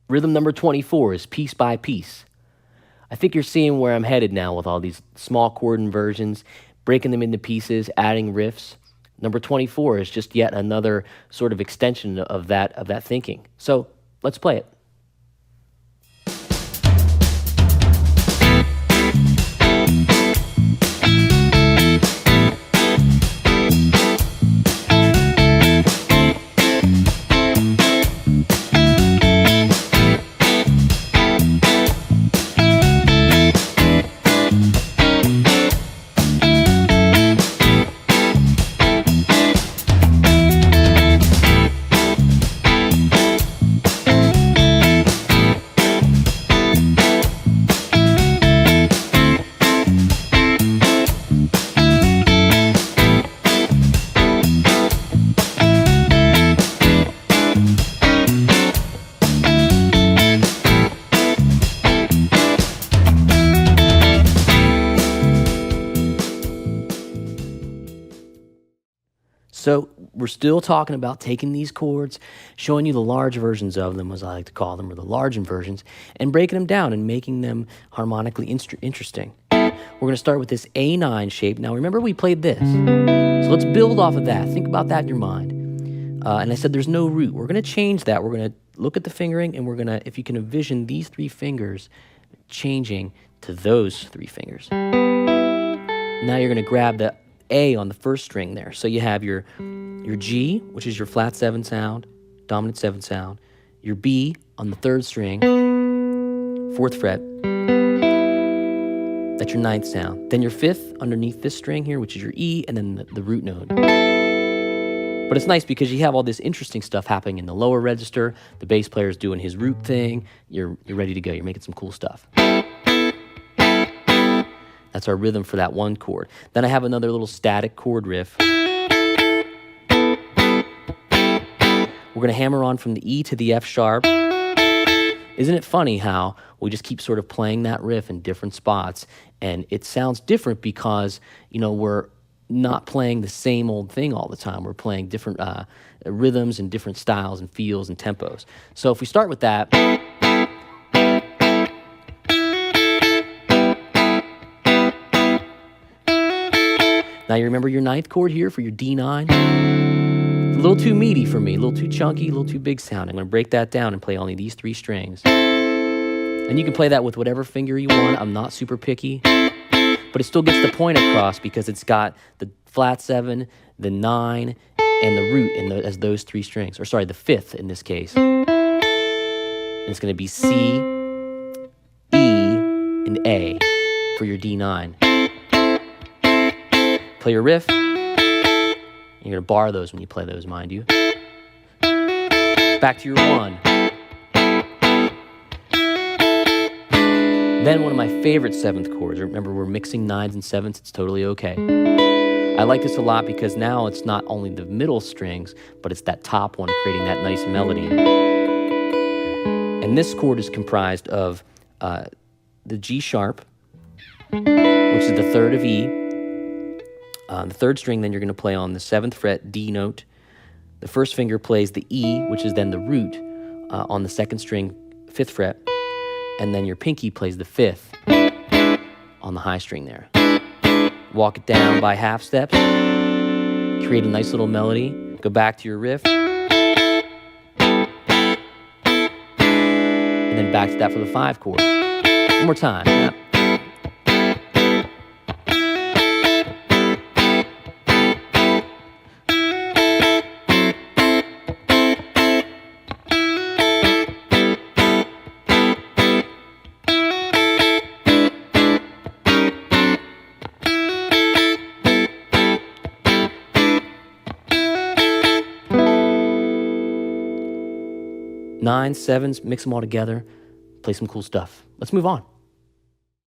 Rhythm number 24 is Piece by Piece. I think you're seeing where I'm headed now with all these small chord inversions, breaking them into pieces, adding riffs. Number 24 is just yet another sort of extension of that thinking. So let's play it. So we're still talking about taking these chords, showing you the large versions of them, as I like to call them, or the large inversions, and breaking them down and making them harmonically interesting. We're going to start with this A9 shape. Now remember we played this. So let's build off of that. Think about that in your mind. And I said there's no root. We're going to change that. We're going to look at the fingering, and we're going to, if you can envision these three fingers changing to those three fingers. Now you're going to grab the A on the first string there. So you have your G, which is your flat 7 sound, dominant 7 sound, your B on the third string, 4th fret, that's your 9th sound. Then your 5th underneath this string here, which is your E, and then the root note. But it's nice because you have all this interesting stuff happening in the lower register. The bass player is doing his root thing. You're ready to go. You're making some cool stuff. That's our rhythm for that one chord. Then I have another little static chord riff. We're going to hammer on from the E to the F sharp. Isn't it funny how we just keep sort of playing that riff in different spots, and it sounds different because, you know, we're not playing the same old thing all the time. We're playing different rhythms and different styles and feels and tempos. So if we start with that. Now you remember your 9th chord here for your D9? It's a little too meaty for me, a little too chunky, a little too big sound. I'm going to break that down and play only these 3 strings. And you can play that with whatever finger you want. I'm not super picky. But it still gets the point across because it's got the flat 7, the 9, and the root as those 3 strings. Or sorry, the 5th in this case. And it's going to be C, E, and A for your D9. Play your riff. You're going to bar those when you play those, mind you. Back to your 1. Then one of my favorite 7th chords. Remember, we're mixing 9s and 7s. It's totally okay. I like this a lot because now it's not only the middle strings, but it's that top one creating that nice melody. And this chord is comprised of the G sharp, which is the 3rd of E. The 3rd string, then you're going to play on the 7th fret D note. The first finger plays the E, which is then the root on the 2nd string, 5th fret. And then your pinky plays the 5th on the high string there. Walk it down by half steps. Create a nice little melody. Go back to your riff. And then back to that for the 5 chord. One more time. Yeah. 9s, 7s, mix them all together, play some cool stuff. Let's move on.